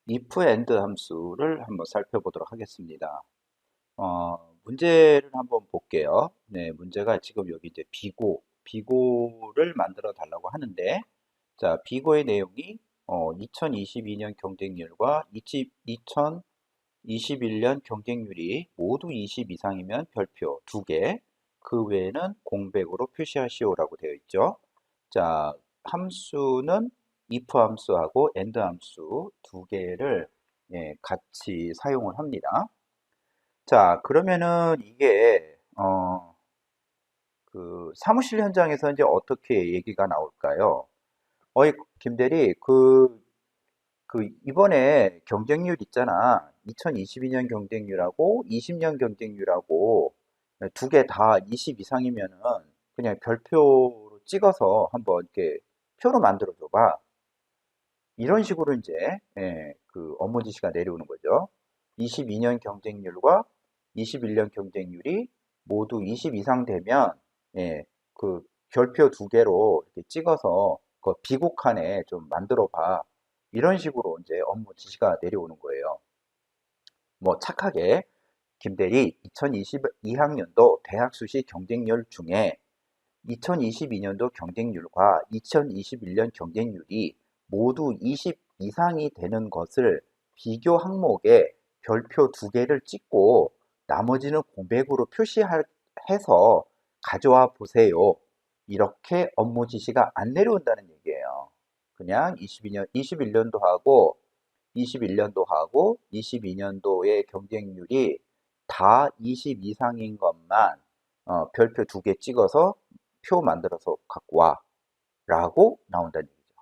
if and 함수를 한번 살펴보도록 하겠습니다. 문제를 한번 볼게요. 네, 문제가 지금 여기 이제 비고를 만들어 달라고 하는데, 자, 비고의 내용이 2022년 경쟁률과 2021년 경쟁률이 모두 20 이상이면 별표 2개, 그 외에는 공백으로 표시하시오라고 되어 있죠. 자, 함수는 if 함수하고 and 함수 두 개를 같이 사용을 합니다. 자, 그러면은 이게 그 사무실 현장에서 이제 어떻게 얘기가 나올까요? 어이, 김대리, 이번에 경쟁률 있잖아. 2022년 경쟁률하고 20년 경쟁률하고 두 개 다 20 이상이면은 그냥 별표로 찍어서 한번 이렇게 표로 만들어 줘봐. 이런 식으로 이제 그 업무 지시가 내려오는 거죠. 22년 경쟁률과 21년 경쟁률이 모두 20 이상 되면 그 별표 두 개로 이렇게 찍어서 그 비곡한에 좀 만들어 봐. 이런 식으로 이제 업무 지시가 내려오는 거예요. 뭐 착하게 김대리 2022학년도 대학 수시 경쟁률 중에 2022년도 경쟁률과 2021년 경쟁률이 모두 20 이상이 되는 것을 비교 항목에 별표 두 개를 찍고 나머지는 공백으로 표시해서 가져와 보세요. 이렇게 업무 지시가 안 내려온다는 얘기예요. 그냥 21년도 하고 21년도 하고 22년도의 경쟁률이 다 20 이상인 것만 별표 두 개 찍어서 표 만들어서 갖고 와 라고 나온다는 얘기죠.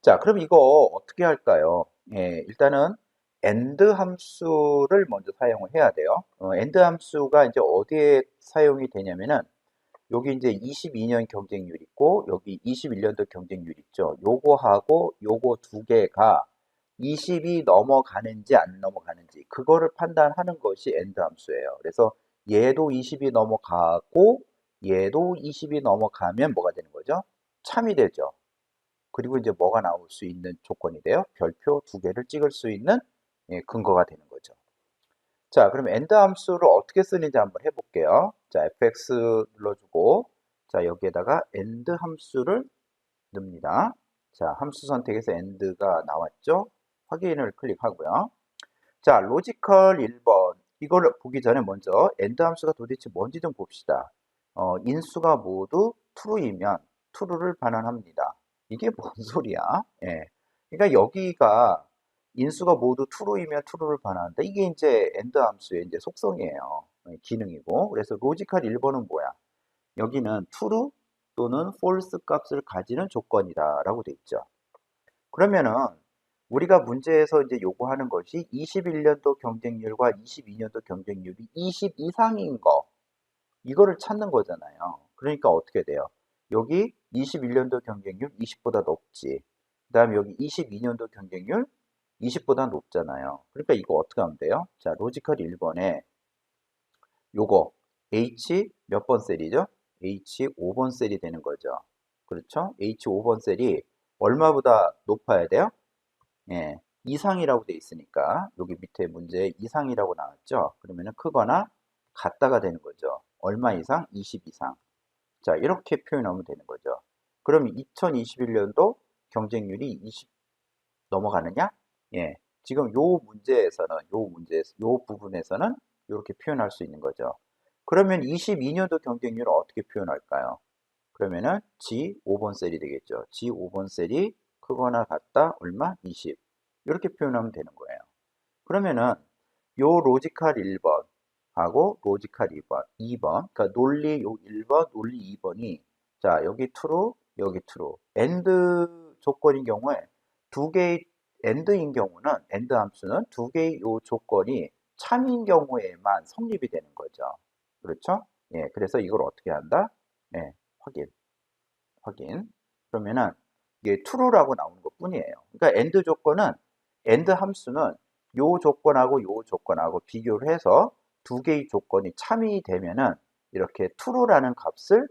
자, 그럼 이거 어떻게 할까요? 일단은 AND 함수를 먼저 사용을 해야 돼요. AND 함수가 이제 어디에 사용이 되냐면은 여기 이제 22년 경쟁률 있고 여기 21년도 경쟁률 있죠. 요거하고 요거 두 개가 20이 넘어가는지 안 넘어가는지 그거를 판단하는 것이 AND 함수예요. 그래서 얘도 20이 넘어가고 얘도 20이 넘어가면 뭐가 되는 거죠? 참이 되죠. 그리고 이제 뭐가 나올 수 있는 조건이 돼요? 별표 두 개를 찍을 수 있는 근거가 되는 거죠. 자, 그럼 AND 함수를 어떻게 쓰는지 한번 해볼게요. 자, fx 눌러주고, 자, 여기에다가 AND 함수를 넣습니다. 자, 함수 선택에서 AND가 나왔죠? 확인을 클릭하고요. 자, 로지컬 1번. 이걸 보기 전에 먼저 AND 함수가 도대체 뭔지 좀 봅시다. 인수가 모두 true이면 true를 반환합니다. 이게 뭔 소리야? 예. 그러니까 여기가 인수가 모두 true이면 true를 반환한다. 이게 이제 AND 함수의 이제 속성이에요. 기능이고. 그래서 로지컬 1번은 뭐야? 여기는 true 또는 false 값을 가지는 조건이다라고 돼 있죠. 그러면은 우리가 문제에서 이제 요구하는 것이 21년도 경쟁률과 22년도 경쟁률이 20 이상인 거, 이거를 찾는 거잖아요. 그러니까 어떻게 돼요? 여기 21년도 경쟁률 20보다 높지. 그 다음에 여기 22년도 경쟁률 20보다 높잖아요. 그러니까 이거 어떻게 하면 돼요? 자, 로지컬 1번에 요거 H 몇 번 셀이죠? H 5번 셀이 되는 거죠. 그렇죠? H 5번 셀이 얼마보다 높아야 돼요? 예, 이상이라고 돼 있으니까 여기 밑에 문제에 이상이라고 나왔죠. 그러면은 크거나 같다가 되는 거죠. 얼마 이상? 20 이상. 자, 이렇게 표현하면 되는 거죠. 그럼 2021년도 경쟁률이 20 넘어가느냐? 예. 지금 요 부분에서는 이렇게 표현할 수 있는 거죠. 그러면 22년도 경쟁률을 어떻게 표현할까요? 그러면은 G 5번 셀이 되겠죠. G 5번 셀이 크거나 같다 얼마? 20. 이렇게 표현하면 되는 거예요. 그러면은 요 로지컬 1번 하고 로지컬 2번, 그러니까 논리 요 1번, 논리 2번이 자, 여기 true, 여기 true. AND 조건인 경우에 두 개의 AND인 경우는 AND 함수는 두 개의 요 조건이 참인 경우에만 성립이 되는 거죠. 그렇죠? 예, 그래서 이걸 어떻게 한다? 예, 확인. 그러면은 이게 true라고 나오는 것 뿐이에요. 그러니까 AND 함수는 요 조건하고 요 조건하고 비교를 해서 두 개의 조건이 참이 되면은 이렇게 true라는 값을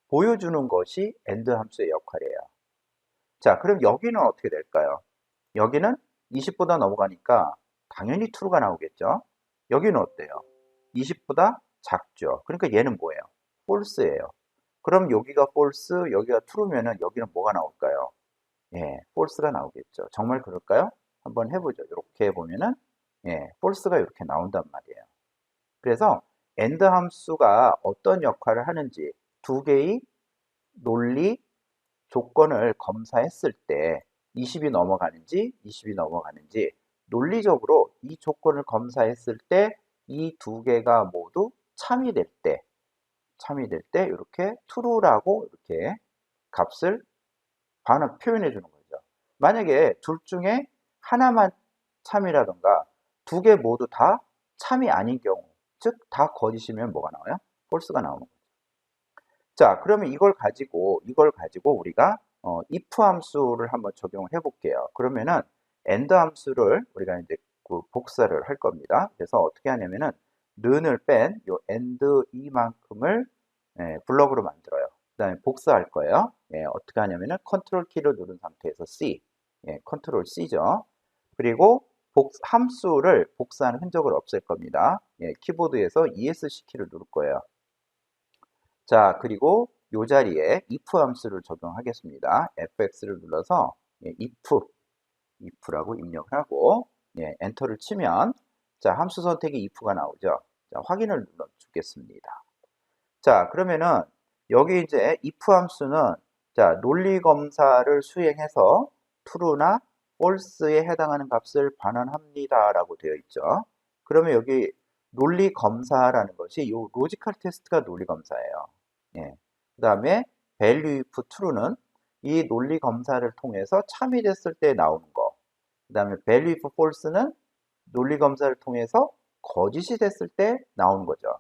보여주는 것이 AND 함수의 역할이에요. 자, 그럼 여기는 어떻게 될까요? 여기는 20보다 넘어가니까 당연히 true가 나오겠죠. 여기는 어때요? 20보다 작죠. 그러니까 얘는 뭐예요? false예요. 그럼 여기가 false, 여기가 true면은 여기는 뭐가 나올까요? 예, false가 나오겠죠. 정말 그럴까요? 한번 해보죠. 이렇게 보면은 예, false가 이렇게 나온단 말이에요. 그래서 AND 함수가 어떤 역할을 하는지 두 개의 논리 조건을 검사했을 때 20이 넘어가는지 20이 넘어가는지 논리적으로 이 조건을 검사했을 때 이 두 개가 모두 참이 될 때 이렇게 true라고 이렇게 값을 표현해 주는 거죠. 만약에 둘 중에 하나만 참이라던가 두 개 모두 다 참이 아닌 경우, 즉 다 거짓이면 뭐가 나와요? false가 나오는 거죠. 자, 그러면 이걸 가지고 우리가 if 함수를 한번 적용을 해 볼게요. 그러면은 and 함수를 우리가 이제 그 복사를 할 겁니다. 그래서 어떻게 하냐면은 는을 뺀 요 and 이만큼을 블럭으로 만들어요. 그다음에 복사할 거예요. 예, 어떻게 하냐면은 컨트롤 키를 누른 상태에서 C, 컨트롤 C죠. 그리고 함수를 복사하는 흔적을 없앨 겁니다. 예, 키보드에서 ESC 키를 누를 거예요. 자, 그리고 이 자리에 if 함수를 적용하겠습니다. fx를 눌러서 if라고 입력을 하고 엔터를 치면 자, 함수 선택이 if가 나오죠. 자, 확인을 눌러 주겠습니다. 자, 그러면은 여기 이제 if 함수는 자, 논리 검사를 수행해서 true나 false에 해당하는 값을 반환합니다라고 되어 있죠. 그러면 여기 논리 검사라는 것이 이 로지컬 테스트가 논리 검사예요. 예. 그다음에 value if true는 이 논리 검사를 통해서 참이 됐을 때 나오는 거. 그다음에 value if false는 논리 검사를 통해서 거짓이 됐을 때 나오는 거죠.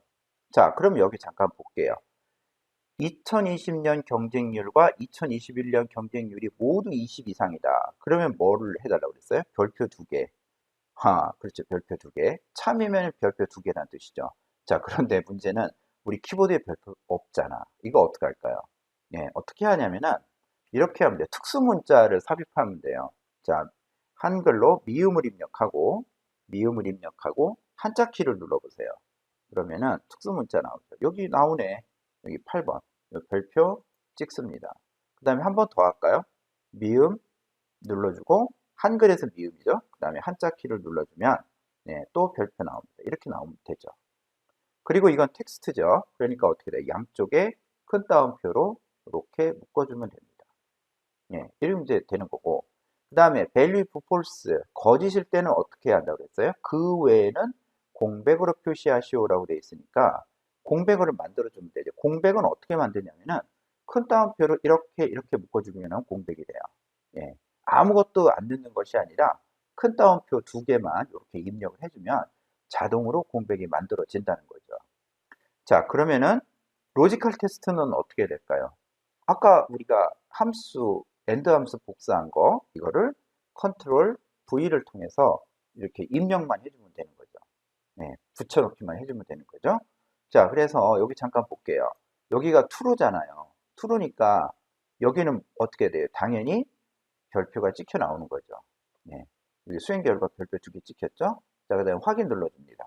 자, 그럼 여기 잠깐 볼게요. 2020년 경쟁률과 2021년 경쟁률이 모두 20 이상이다. 그러면 뭐를 해달라고 그랬어요? 별표 2개. 그렇죠. 별표 2개. 참이면 별표 2개란 뜻이죠. 자, 그런데 문제는 우리 키보드에 별표 없잖아. 이거 어떻게 할까요? 예, 어떻게 하냐면은 이렇게 하면 돼요. 특수 문자를 삽입하면 돼요. 자, 한글로 미음을 입력하고 한자 키를 눌러보세요. 그러면은 특수 문자 나오죠. 여기 나오네. 여기 8번. 별표 찍습니다. 그 다음에 한 번 더 할까요? 미음 눌러주고 한글에서 미음이죠. 그 다음에 한자 키를 눌러주면 또 별표 나옵니다. 이렇게 나오면 되죠. 그리고 이건 텍스트죠. 그러니까 어떻게 돼요? 양쪽에 큰 따옴표로 이렇게 묶어주면 됩니다. 이러면 이제 되는 거고. 그 다음에 value if false, 거짓일 때는 어떻게 해야 한다고 그랬어요? 그 외에는 공백으로 표시하시오라고 되어 있으니까 공백을 만들어주면 되죠. 공백은 어떻게 만드냐면은 큰 따옴표로 이렇게 묶어주면 공백이 돼요. 아무것도 안 넣는 것이 아니라 큰 따옴표 2개만 이렇게 입력을 해주면 자동으로 공백이 만들어진다는 거죠. 자, 그러면은 로지컬 테스트는 어떻게 될까요? 아까 우리가 AND 함수 복사한 거, 이거를 컨트롤 V를 통해서 이렇게 입력만 해주면 되는 거죠. 붙여넣기만 해주면 되는 거죠. 자, 그래서 여기 잠깐 볼게요. 여기가 true잖아요. true니까 여기는 어떻게 돼요? 당연히 별표가 찍혀 나오는 거죠. 여기 수행 결과 별표 2개 찍혔죠? 자, 그 다음에 확인 눌러줍니다.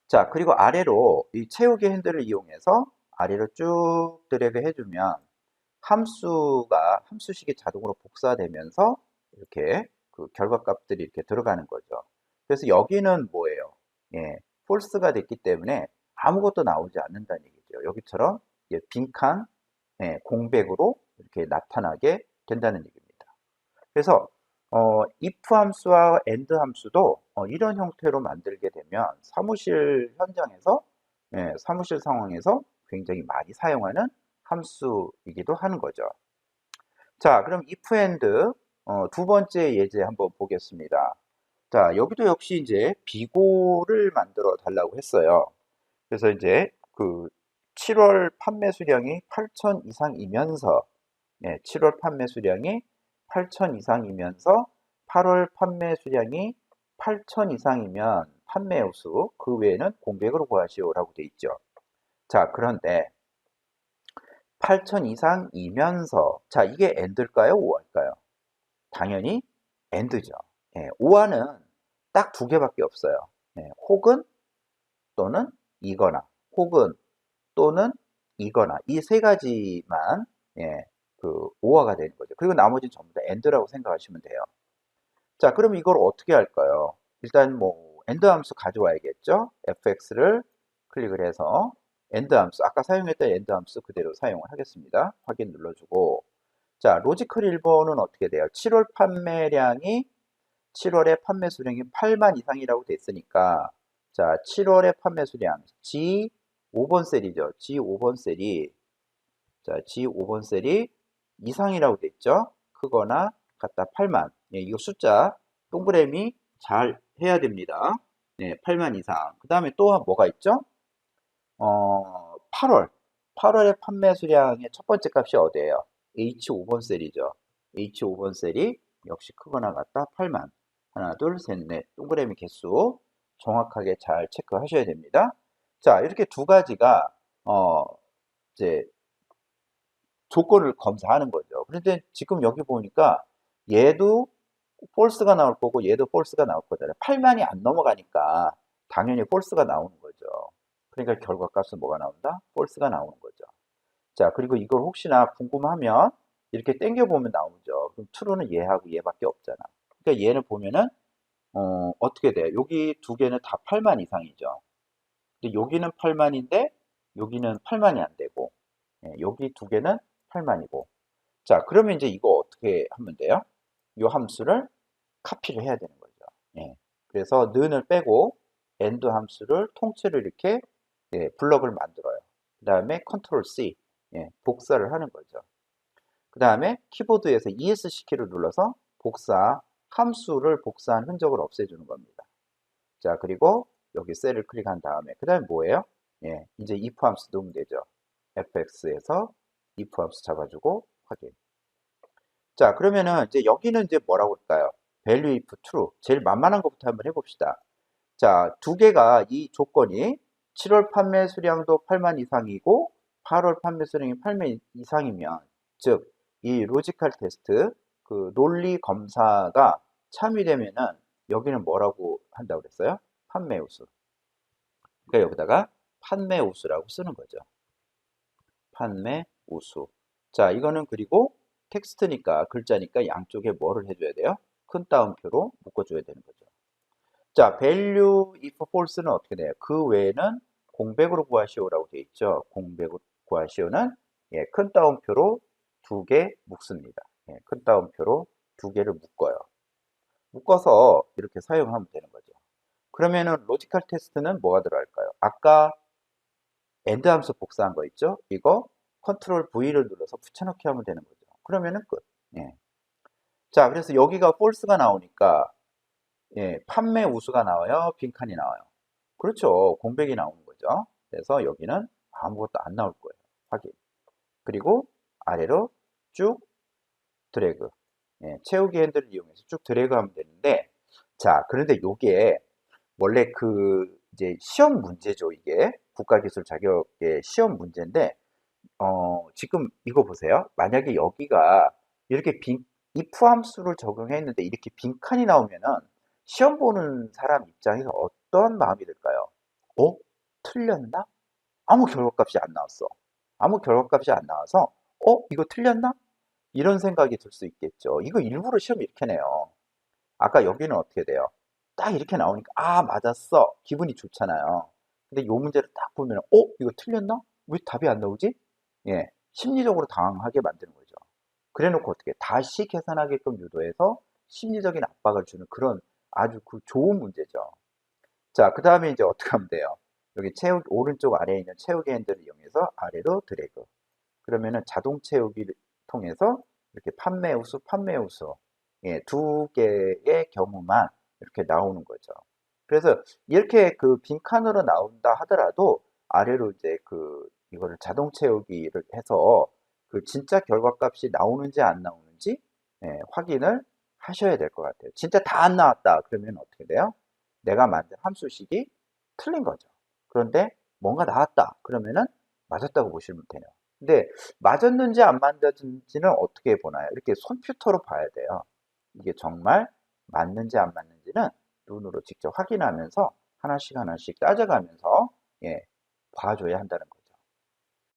자, 그리고 아래로 이 채우기 핸들을 이용해서 아래로 쭉 드래그 해주면 함수식이 자동으로 복사되면서 이렇게 그 결과값들이 이렇게 들어가는 거죠. 그래서 여기는 뭐예요? false가 됐기 때문에 아무것도 나오지 않는다는 얘기죠. 여기처럼 빈칸, 공백으로 이렇게 나타나게 된다는 얘기입니다. 그래서 if 함수와 and 함수도 이런 형태로 만들게 되면 사무실 현장에서, 사무실 상황에서 굉장히 많이 사용하는 함수이기도 하는 거죠. 자, 그럼 if and 두 번째 예제 한번 보겠습니다. 자, 여기도 역시 이제 비고를 만들어 달라고 했어요. 그래서 이제 그 7월 판매 수량이 8천 이상이면서 7월 판매 수량이 8천 이상이면서 8월 판매 수량이 8천 이상이면 판매 수, 그 외에는 공백으로 구하시오라고 돼 있죠. 자, 그런데 8천 이상이면서 자, 이게 and일까요? or일까요? 당연히 AND죠. 예, OR은 딱 두 개밖에 없어요. 예, 혹은 또는 이거나 혹은 또는 이거나 이 세 가지만 예, 그 OR가 되는 거죠. 그리고 나머지는 전부 다 AND라고 생각하시면 돼요. 자, 그럼 이걸 어떻게 할까요? 일단 뭐 AND 함수 가져와야겠죠? fx를 클릭을 해서 AND 함수, 아까 사용했던 AND 함수 그대로 사용을 하겠습니다. 확인 눌러주고 자, 로지컬 1번은 어떻게 돼요? 7월 판매량이 7월에 판매 수량이 8만 이상이라고 됐으니까 자, 7월의 판매 수량 G5번 셀이죠. G5번 셀이 자, G5번 셀이 이상이라고 됐죠. 크거나 같다 8만. 예, 이거 숫자 동그라미 잘 해야 됩니다. 네, 8만 이상. 그 다음에 또 뭐가 있죠? 8월. 8월의 판매 수량의 첫 번째 값이 어디예요? H5번 셀이죠. H5번 셀이 역시 크거나 같다 8만. 하나, 둘, 셋, 넷. 동그라미 개수 정확하게 잘 체크하셔야 됩니다. 자, 이렇게 두 가지가 이제 조건을 검사하는 거죠. 그런데 지금 여기 보니까 얘도 false가 나올 거고 얘도 false가 나올 거잖아요. 8만이 안 넘어가니까 당연히 false가 나오는 거죠. 그러니까 결과값은 뭐가 나온다? false가 나오는 거죠. 자, 그리고 이걸 혹시나 궁금하면 이렇게 당겨보면 나오죠. 그럼 true는 얘하고 얘밖에 없잖아. 그러니까 얘는 보면은 어떻게 돼요? 여기 두 개는 다 8만 이상이죠. 근데 여기는 8만인데 여기는 8만이 안 되고 여기 두 개는 8만이고 자, 그러면 이제 이거 어떻게 하면 돼요? 이 함수를 카피를 해야 되는 거죠. 예. 그래서 는을 빼고 end 함수를 통째로 이렇게 블럭을 만들어요. 그 다음에 컨트롤 C 복사를 하는 거죠. 그 다음에 키보드에서 ESC키를 눌러서 함수를 복사한 흔적을 없애주는 겁니다. 자, 그리고 여기 셀을 클릭한 다음에 그 다음에 뭐예요? 예, 이제 if 함수 넣으면 되죠. fx에서 if 함수 잡아주고 확인. 자, 그러면은 이제 여기는 이제 뭐라고 할까요? value if true. 제일 만만한 것부터 한번 해봅시다. 자, 두 개가 이 조건이 7월 판매 수량도 8만 이상이고 8월 판매 수량이 8만 이상이면 즉 이 로지컬 테스트 그 논리 검사가 참여되면은 여기는 뭐라고 한다고 그랬어요? 판매 우수. 그러니까 여기다가 판매 우수라고 쓰는 거죠. 판매 우수. 자, 이거는 그리고 텍스트니까 글자니까 양쪽에 뭐를 해줘야 돼요? 큰 따옴표로 묶어줘야 되는 거죠. 자, value if false는 어떻게 돼요? 그 외에는 공백으로 구하시오라고 되어 있죠. 공백으로 구하시오는 큰 따옴표로 두 개 묶습니다. 큰 따옴표로 두 개를 묶어요. 묶어서 이렇게 사용하면 되는 거죠. 그러면은 로지컬 테스트는 뭐가 들어갈까요? 아까 AND 함수 복사한 거 있죠? 이거 컨트롤 V를 눌러서 붙여넣기 하면 되는 거죠. 그러면은 끝. 예. 자, 그래서 여기가 false가 나오니까 판매 우수가 나와요? 빈칸이 나와요? 그렇죠. 공백이 나오는 거죠. 그래서 여기는 아무것도 안 나올 거예요. 확인. 그리고 아래로 쭉 드래그. 채우기 핸들을 이용해서 쭉 드래그 하면 되는데, 자, 그런데 요게 원래 그 이제 시험 문제죠. 이게 국가기술 자격의 시험 문제인데, 지금 이거 보세요. 만약에 여기가 이렇게 if 함수를 적용했는데 이렇게 빈칸이 나오면은 시험 보는 사람 입장에서 어떤 마음이 들까요? 어? 틀렸나? 아무 결과값이 안 나왔어. 아무 결과값이 안 나와서, 이거 틀렸나? 이런 생각이 들 수 있겠죠. 이거 일부러 시험 이렇게 내요. 아까 여기는 어떻게 돼요? 딱 이렇게 나오니까, 아, 맞았어. 기분이 좋잖아요. 근데 요 문제를 딱 보면, 이거 틀렸나? 왜 답이 안 나오지? 예, 심리적으로 당황하게 만드는 거죠. 그래 놓고 어떻게 다시 계산하게끔 유도해서 심리적인 압박을 주는 그런 아주 그 좋은 문제죠. 자, 그 다음에 이제 어떻게 하면 돼요? 여기 오른쪽 아래에 있는 채우기 핸들을 이용해서 아래로 드래그. 그러면은 자동 채우기를 통해서 이렇게 판매 우수. 두 개의 경우만 이렇게 나오는 거죠. 그래서 이렇게 그 빈칸으로 나온다 하더라도 아래로 이제 이거를 자동 채우기를 해서 그 진짜 결과값이 나오는지 안 나오는지 확인을 하셔야 될 것 같아요. 진짜 다 안 나왔다. 그러면 어떻게 돼요? 내가 만든 함수식이 틀린 거죠. 그런데 뭔가 나왔다. 그러면은 맞았다고 보시면 돼요. 근데 맞았는지 안 맞았는지는 어떻게 보나요? 이렇게 컴퓨터로 봐야 돼요. 이게 정말 맞는지 안 맞는지는 눈으로 직접 확인하면서 하나씩 하나씩 따져가면서 예, 봐줘야 한다는